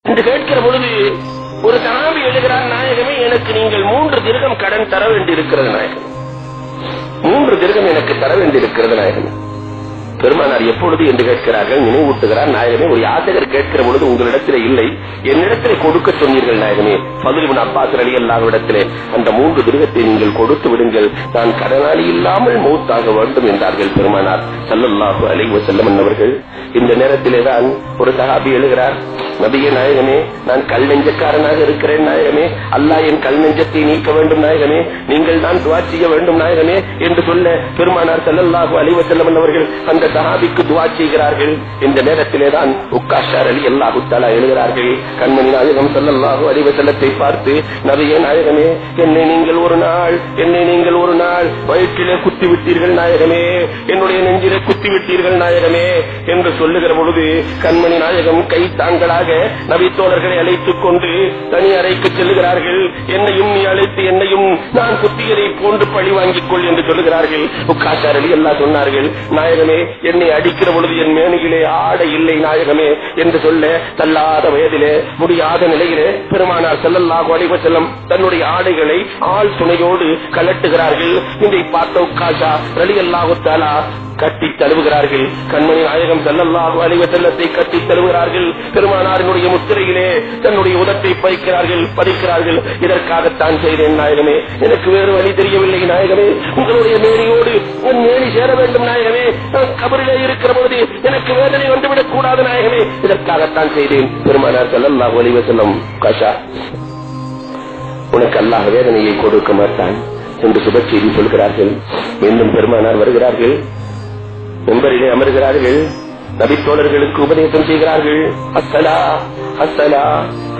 என்று கேட்கிற பொழுது ஒரு சஹாபி எழுகிறார், நாயகமே எனக்கு நீங்கள் 3 திர்ஹம் கடன் தர வேண்டியிருக்கிறது நாயகம், 3 திர்ஹம் எனக்கு தர வேண்டியிருக்கிறது நாயகம். பெருமானார் எப்பொழுது என்று கேட்கிறார்கள், நினைவூட்டுகிறார், நாயகமே ஒரு யாசகர் கேட்கிற பொழுது உங்களிடத்திலே இல்லை, என்னிடத்திலே கொடுக்க சொன்னீர்கள் நாயகமே. ஃபதுல் இப்னு அப்பாஸ் ரலியல்லாஹு இடத்திலே அந்த 3 திர்ஹத்தை நீங்கள் கொடுத்து விடுங்கள், நான் கடனாளி இல்லாமல் மௌத்தாக வேண்டும் என்றார்கள் பெருமானார் ஸல்லல்லாஹு அலைஹி வஸல்லம் அவர்கள். இந்த நேரத்திலே தான் ஒரு சஹாபி எழுகிறார், நபியே நாயகமே நான் கல் நெஞ்சக்காரனாக இருக்கிறேன் நாயகமே, அல்லாஹ் என் கல் நெஞ்சத்தை நீக்க வேண்டும் நாயகமே, நீங்கள் தான் துஆ செய்ய வேண்டும் நாயகமே என்று சொல்ல பெருமானார் ஸல்லல்லாஹு அலைஹி வஸல்லம் அவர்கள் அந்த சஹாபிக்கு துஆ செய்கிறார்கள். இந்த நேரத்திலே தான் உக்காஷா ரலியல்லாஹு தஆலா எழுகிறார்கள், கண்மணி நாயகம் ஸல்லல்லாஹு அலைஹி வஸல்லத்தை பார்த்து, நபியே நாயகமே என்னை நீங்கள் ஒரு நாள் வயிற்றிலே குத்தி விட்டீர்கள் நாயகமே, என்னுடைய நெஞ்சிலே குத்தி விட்டீர்கள் நாயகமே என்று சொல்லுகிற பொழுது கண்மணி நாயகம் கை தாங்களாக நபி தோழர்களை அழைத்துக் கொண்டு தனி அறைக்கு செல்லுகிறார்கள். என்னையும் நீ அழைத்து என்னையும் நான் குத்தியதை போன்று பழி வாங்கிக் கொள் என்று சொல்லுகிறார்கள். உக்காஷா ரலியல்லாஹு சொன்னார்கள், நாயகமே என்னை அடிக்கிற பொழுது என் மேனியிலே ஆடை இல்லை நாயகமே என்று சொல்ல, தள்ளாத வயதிலே முடியாத நிலையிலே பெருமானார் ஸல்லல்லாஹு அலைஹி வஸல்லம் தன்னுடைய ஆடைகளை ஆள் துணையோடு கலட்டுகிறார்கள். இதை பார்த்த உக்காஷா ரலியல்லாஹு தஆலா கட்டி தழுவுகிறார்கள். கண்மணி நாயகம் ஸல்லல்லாஹு அலைஹி வஸல்லத்தை கட்டி தழுவுகிறார்கள். பெருமானாரினுடைய முத்திரையிலே தன்னுடைய உதட்டை பதிக்கிறார்கள். இதற்காகத்தான் செய்தேன் நாயகமே, எனக்கு வேறு வழி தெரியவில்லை நாயகமே, உங்களுடைய மேனியோடு உன் மேனி சேர வேண்டும் நாயகமே, நான் கபரிலே இருக்கிற பொழுது எனக்கு வேதனை வந்துவிடக் கூடாது நாயகமே, இதற்காகத்தான் செய்தேன். பெருமானார் ஸல்லல்லாஹு அலைஹி வஸல்லம், காஷா உனக்கு அல்லாஹ் வேதனையை கொடுக்க மாட்டான் என்று சுப செய்தி சொல்கிறார்கள். மீண்டும் பெருமானார் வருகிறார்கள், மெம்பரிலே அமர்கிறார்கள், நபித்தோழர்களுக்கு உபதேசம் செய்கிறார்கள். அஸ்ஸலா அஸ்ஸலா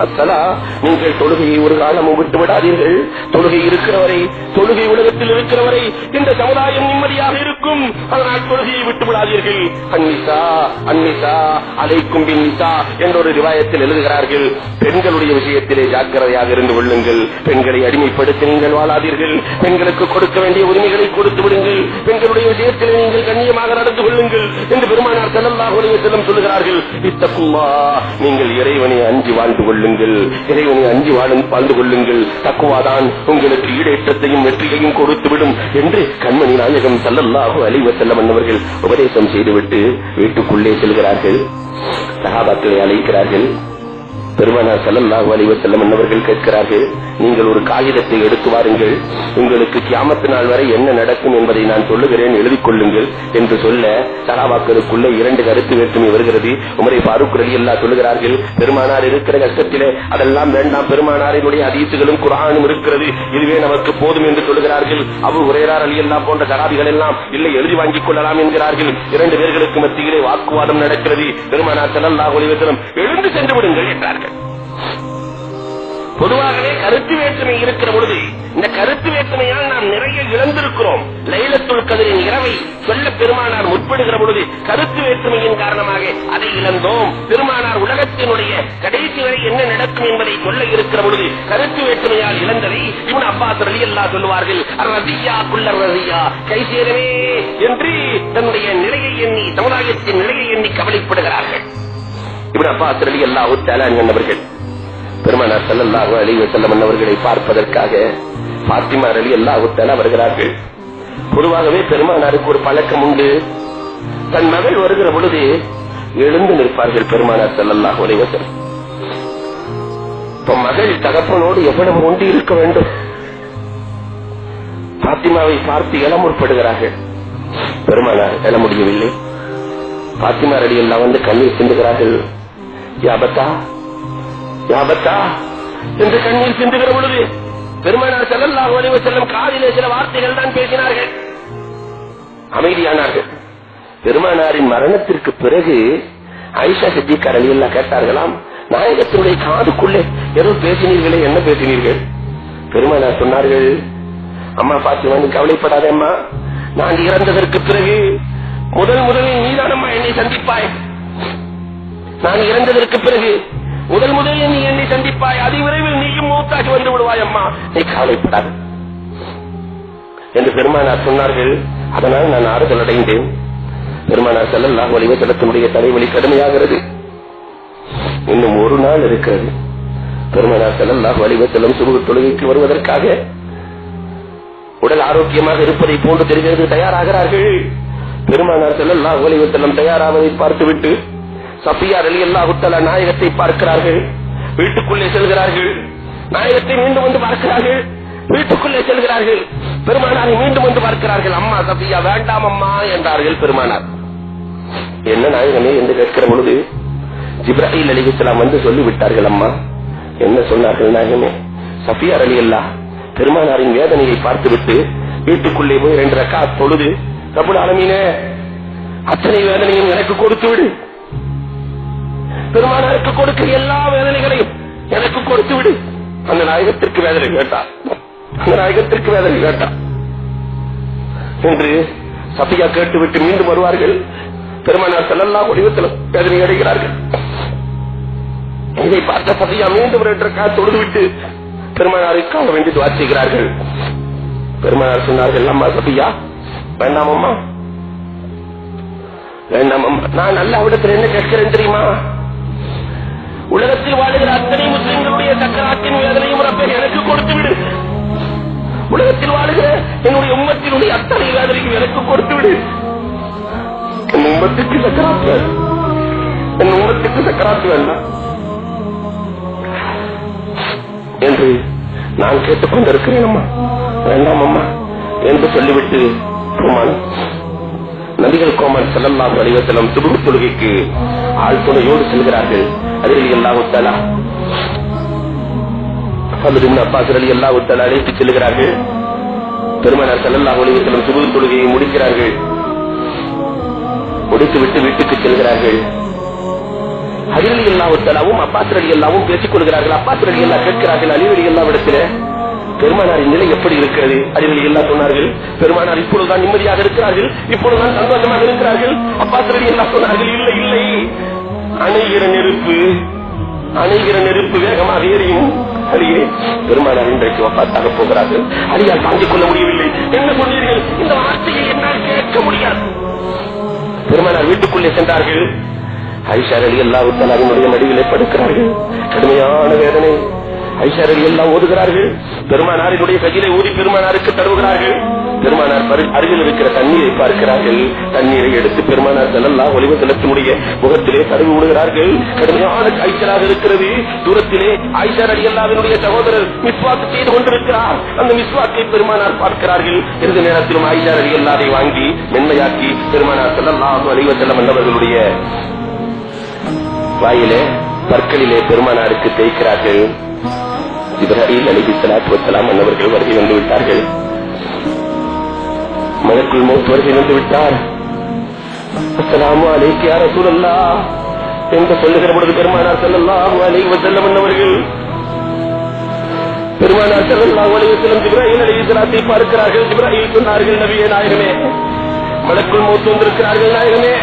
அஸ்ஸலா, நீங்கள் தொழுகையை ஒரு காலமும் விட்டு விடாதீர்கள். தொழுகை இருக்கிறவரை, தொழுகை உலகத்தில் இருக்கிறவரை இந்த சமுதாயம் நிம்மதியாக இருக்கும். அதனால் தொழுகையை விட்டு விடாதீர்கள். அன்னிசா அன்னிசா அலைக்கும் பின் நிசா என்ற ஒரு ரிவாயத்தில் எழுதுகிறார்கள், பெண்களுடைய விஷயத்திலே ஜாக்கிரதையாக இருந்து கொள்ளுங்கள். பெண்களை அடிமைப்படுத்தி நீங்கள் வாழாதீர்கள். பெண்களுக்கு கொடுக்க வேண்டிய உரிமைகளை கொடுத்து விடுங்கள். பெண்களுடைய விஷயத்திலே நீங்கள் கண்ணியமாக நடந்து கொள்ளுங்கள் என்று பெருமானார் ஸல்லல்லாஹு அலைஹி வஸல்லம் சொல்லுகிறார்கள். இத்தக்குல்லாஹ், நீங்கள் இறைவனை அஞ்சி வாழ்ந்து கொள்ளுங்கள், இறைவனை அஞ்சி வாழ்ந்து கொள்ளுங்கள். தக்குவாதான் உங்களுக்கு ஈடேற்றத்தையும் வெற்றியையும் கொடுத்துவிடும் என்று கண்மணி நாயகம் ஸல்லல்லாஹு அலைஹி வஸல்லம் அவர்கள் உபதேசம் செய்துவிட்டு வீட்டுக்குள்ளே செல்கிறார்கள். சஹாபாக்களை அழைக்கிறார்கள். பெருமானார் ஸல்லல்லாஹு அலைஹி வஸல்லம் அவர்கள் கேட்கிறார்கள், நீங்கள் ஒரு காகிதத்தை எடுத்து வாருங்கள், உங்களுக்கு கியாமத் நாள் வரை என்ன நடக்கும் என்பதை நான் சொல்லுகிறேன், எழுதிக் கொள்ளுங்கள் என்று சொல்ல சஹாபாக்களுக்குள்ள 2 கருத்து வேற்றுமை வருகிறது. உமரை ஃபாரூக் ரலியல்லாஹு சொல்லுகிறார்கள், பெருமானார் இருக்கிற கஷ்டத்திலே அதெல்லாம் வேண்டாம், பெருமானாரினுடைய ஹதீஸுகளும் குர்ஆனும் இருக்கிறது, இதுவே நமக்கு போதும் என்று சொல்லுகிறார்கள். அபூ ஹுரைரா ரலியல்லாஹு போன்ற சஹாபிகள் எல்லாம் இல்லை, எழுதி வாங்கிக் கொள்ளலாம் என்கிறார்கள். 2 பேர்களுக்கு மத்தியிலே வாக்குவாதம் நடக்கிறது. பெருமானார் ஸல்லல்லாஹு அலைஹி வஸல்லம் எழுந்து சென்று விடுங்கள் என்றார்கள். பொதுவாகவே கருத்து வேற்றுமை இருக்கிற பொழுது இந்த கருத்து வேற்றுமையால் நாம் நிறைய இழந்திருக்கிறோம். லைலத்துல் கத்ரின் இரவை சொல்ல பெருமானார் முற்படுகிற பொழுது கருத்து வேற்றுமையின் காரணமாக அதை இழந்தோம். பெருமானார் உலகத்தினுடைய கடைசி வரை என்ன நடக்கும் என்பதை சொல்ல இருக்கிற பொழுது கருத்து வேற்றுமையால் இழந்ததை இப்னு அப்பாஸ் ரலியல்லாஹு சொல்லுவார்கள், ரதியா குல்ல ரதியா, கைசேரவே என்று தன்னுடைய நிலையை எண்ணி, சமுதாயத்தின் நிலையை எண்ணி கவலைப்படுகிறார்கள். இப்னு அப்பாஸ் ரலியல்லாஹு தஆலா அவர்கள் பெருமானார் ஸல்லல்லாஹு அலைஹி வஸல்லம் அவர்களை பார்ப்பதற்காக ஃபாத்திமா ரலியல்லாஹு தஆலா வருகிறார்கள். பொதுவாகவே பெருமானாருக்கு ஒரு பழக்கம் உண்டு, தன் மகள் வருகிற பொழுது எழுந்து நிற்பார்கள் பெருமானார் ஸல்லல்லாஹு அலைஹி வஸல்லம். மகள் தகப்பனோடு எவ்வளவு ஒன்றி இருக்க வேண்டும். ஃபாத்திமாவை பார்த்து எழ முற்படுகிறார்கள். பெருமானார் எழ முடியவில்லை. ஃபாத்திமா ரலியல்லாஹு வந்து கண்ணீர் சிந்துகிறார்கள். யாபத்தா யாபத்தா என்று கண்ணீர் சிந்துகிற பொழுது பெருமானார் ஸல்லல்லாஹு அலைஹி வஸல்லம் காதிலே சில வார்த்தைகள் தான் பேசினார்கள், அமைதியானார்கள். பெருமானாரின் மரணத்திற்கு பிறகு ஆயிஷா சித்திகா ரலியல்லாஹு கேட்டார்களாம், நாயகத்தினுடைய காதுக்குள்ளே ஏதோ பேசினீர்களே, என்ன பேசினீர்கள்? பெருமானார் சொன்னார்கள், அம்மா பாத்திமா நீ கவலைப்படாத அம்மா, நான் இறந்ததற்கு பிறகு முதலில் நீதானம்மா என்னை சந்திப்பாய். நான் இறந்ததற்கு பிறகு முதலில் நீ என்னை சந்திப்பாய், அதி விரைவில் நீயும் மூத்தாகி வந்து விடுவாய் அம்மா, நீ கவலைப்படாது என்று பெருமானார் சொன்னார்கள். அதனால் நான் ஆறுதல் அடைந்தேன். பெருமானார் ஸல்லல்லாஹு அலைஹி வஸல்லத்துடைய தலைவலி கடுமையாகிறது. இன்னும் ஒரு நாள் இருக்கிறது. பெருமானார் ஸல்லல்லாஹு அலைஹி வஸல்லம் சுபஹ் தொழுகைக்கு வருவதற்காக உடல் ஆரோக்கியமாக இருப்பதை போன்று தெரிகிறது தயாராகிறார்கள். பெருமானார் ஸல்லல்லாஹு அலைஹி வஸல்லம் தயாராவதை பார்த்துவிட்டு சஃபியா ரலியல்லாஹு தஆலா நாயகத்தை பார்க்கிறார்கள். வீட்டுக்குள்ளே செல்கிறார்கள். நாயகத்தை மீண்டும் வந்து பார்க்கிறார்கள். வீட்டுக்குள்ளே செல்கிறார்கள். பெருமானாரை மீண்டும் வந்து பார்க்கிறார்கள். அம்மா சஃபியா வேண்டாம் அம்மா என்றார்கள். பெருமானார் என்ன நாயகமே என்று கேட்கிற பொழுது ஜிப்ராயில் அலைஹிஸ்ஸலாம் வந்து சொல்லிவிட்டார்கள். அம்மா என்ன சொன்னார்கள் நாயகமே? சஃபியா ரலியல்லாஹு பெருமானாரின் வேதனையை பார்த்துவிட்டு வீட்டுக்குள்ளே போய் 2 ரக்காத் தொழுது, ரப்புல் ஆலமீனே அத்தனை வேதனையும் எனக்கு கொடுத்து விடு, பெருமானாருக்கு கொடுக்கிற எல்லா வேதனைகளையும் எனக்கு கொடுத்து விடு. அந்த நாயகத்திற்கு வேதனை கேட்டார். அந்த நாயகத்திற்கு வேதனை கேட்டார் என்று சஃபியா கேட்டுவிட்டு மீண்டும் வருவார்கள். பெருமானார் ஸல்லல்லாஹு அலைஹி வஸல்லம் வேதனை அடைகிறார்கள். இதை பார்த்த சஃபியா மீண்டும் 2 ரக்காத் தொழுதுவிட்டு பெருமானாருக்காக வேண்டி துஆ செய்கிறார்கள். பெருமானார் சொன்னார்கள், அம்மா சஃபியா வேண்டாம் அம்மா, வேண்டாம் அம்மா. நான் அல்லாஹ்விடத்தில் என்ன கேட்கிறேன் தெரியுமா? உலகத்தில் வாழுகிற அத்தனை முஸ்லிம்களுடைய சக்கராத்தின் வேதனையும் ரப்பே எனக்கு கொடுத்து விடு. உலகத்தில் வாழுகிற என்னுடைய உம்மத்தினுடைய அத்தனை வேதனையும் எனக்கு கொடுத்து விடு. என் உம்மத்துக்கு சக்கராத்து, என் உம்மத்துக்கு சக்கராத்து வேண்டாம் என்று நான் கேட்டுக் கொண்டிருக்கிறேன் அம்மா, வேண்டாம் அம்மா என்று சொல்லிவிட்டு நபிகள் கோமான் ஸல்லல்லாஹு அலைஹி வஸல்லம் சுபஹ் தொழுகைக்கு ஆள் துணையோடு செல்கிறார்கள். அதில் ரலியல்லாஹு தஆலா அப்பாஸ் ரலியல்லாஹு தஆலா அழைத்து செல்கிறார்கள். பெருமானார் ஸல்லல்லாஹு அலைஹி வஸல்லம் சுபஹ் தொழுகையை முடிக்கிறார்கள். முடித்துவிட்டு வீட்டுக்கு செல்கிறார்கள். அலி ரலியல்லாஹு தஆலாவும் அப்பாஸ் ரலியல்லாஹுவும் பேசிக் கொள்கிறார்கள். அப்பாஸ் ரலியல்லாஹு கேட்கிறார்கள், அலி ரலியல்லாஹு இடத்திலே பெருமானாரின் நிலை எப்படி இருக்கிறது? அலி ரலியல்லாஹு சொன்னார்கள், பெருமானார் இப்பொழுதுதான் நிம்மதியாக இருக்கிறார்கள், இப்பொழுதுதான் சந்தோஷமாக இருக்கிறார்கள். அப்பாஸ் ரலியல்லாஹு சொன்னார்கள், இல்லை இல்லை, அணைகிற நெருப்பு வேகமாக எரியும். அலியே, பெருமானார் இன்றைக்கு வஃபாத்தாக போகிறார்கள். அலியால் தாங்கிக் கொள்ள முடியவில்லை. என்ன சொன்னீர்கள்? இந்த வார்த்தையை என்னால் கேட்க முடியாது. பெருமானார் வீட்டுக்குள்ளே சென்றார்கள். ஆயிஷா ரலியல்லாஹு தஆலாவினுடைய மடியிலே படுக்கிறார்கள். கடுமையான வேதனை. ஆயிஷா ரலியல்லாஹு ஓதுகிறார்கள். பெருமானாரினுடைய கையிலே ஊதி பெருமானாருக்கு தருகிறார்கள். பெருமானார் அருகில் இருக்கிற தண்ணீரை பார்க்கிறார்கள். தண்ணீரை எடுத்து பெருமானார் ஸல்லல்லாஹு அலைஹி வஸல்லமுடைய முகத்திலே தடவி விடுகிறார்கள். கடுமையான காய்ச்சலாக இருக்கிறது. தூரத்திலே ஆயிஷா ரலியல்லாஹுவினுடைய சகோதரர் மிஸ்வாக் செய்து கொண்டிருக்கிறார். அந்த மிஸ்வாக்கை பெருமானார் பார்க்கிறார்கள். இந்த நேரத்திலும் ஆயிஷா ரலியல்லாஹை வாங்கி மென்மையாக்கி பெருமானார் ஸல்லல்லாஹு அலைஹி வஸல்லம் அவர்களுடைய வாயிலே பற்களிலே பெருமானாருக்கு தேய்க்கிறார்கள். ஜிப்ராயில் அலைஹிஸ்ஸலாத்து வஸ்ஸலாம் அவர்கள் வருகை வந்து விட்டார்கள். மலக்குல் மௌத் வருகை வந்து விட்டார். அஸ்ஸலாமு அலைக்க யா ரசூலல்லாஹ் என்று சொல்லுகிற பொழுது பெருமானார் ஸல்லல்லாஹு அலைஹி வஸல்லம் அவர்கள் பெருமானார் ஸல்லல்லாஹு அலைஹி வஸல்லம் ஜிப்ராயில் அலைஹிஸ்ஸலாத்தை பார்க்கிறார்கள். ஜிப்ராயில் சொன்னார்கள், நபியே நாயகமே, மலக்குல் மௌத் வந்திருக்கிறார்கள் நாயகமே.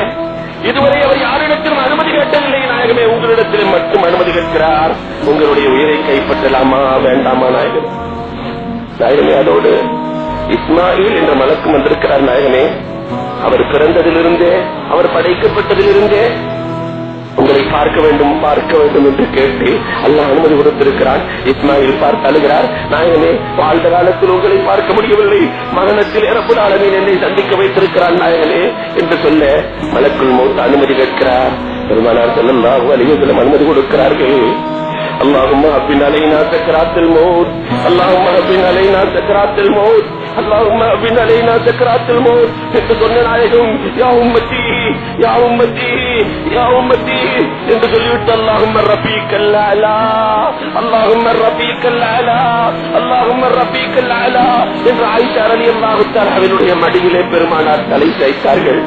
இதுவரை அவர் யாரிடத்திலும் அனுமதி கேட்டதில்லை நாயகமே, உங்களிடத்திலும் மட்டும் அனுமதி கேட்கிறார். உங்களுடைய உயிரை கைப்பற்றலாமா வேண்டாமா நாயகமே? நாயகமே, அதோடு இஸ்மாயில் என்ற மலக்கும் வந்திருக்கிறார் நாயகமே. அவர் பிறந்ததிலிருந்தே, அவர் படைக்கப்பட்டதிலிருந்தே உங்களை பார்க்க வேண்டும் என்று கேட்டு அல்லாஹ் அனுமதி கொடுத்திருக்கிறான். இஸ்மாயில் பார்த்து அழுகிறார், நாயகமே, வாழ்ந்த காலத்தில் உங்களை பார்க்க முடியவில்லை, மரணத்தில் ரப்புல் ஆலமீன் என்னை சந்திக்க வைத்திருக்கிறான் நாயகமே என்று சொல்ல மலக்குல் மௌத் அனுமதி கேட்கிறார். பெருமானார் ஸல்லல்லாஹு அலைஹி வஸல்லம் அனுமதி கொடுக்கிறார்கள். اللهم هون علينا سكرات الموت، اللهم هون علينا سكرات الموت، اللهم هون علينا سكرات الموت. என்று சொன்ன நாயகம், யா உம்மத்தி யா உம்மத்தி யா உம்மத்தி என்று சொல்லிவிட்டு اللهم رفيق الاعلى اللهم رفيق الاعلى اللهم رفيق الاعلى என்று ஆயிஷா ரலியல்லாஹு தஆலாவினுடைய மடியிலே பெருமானார் தலை சாய்த்தார்கள்.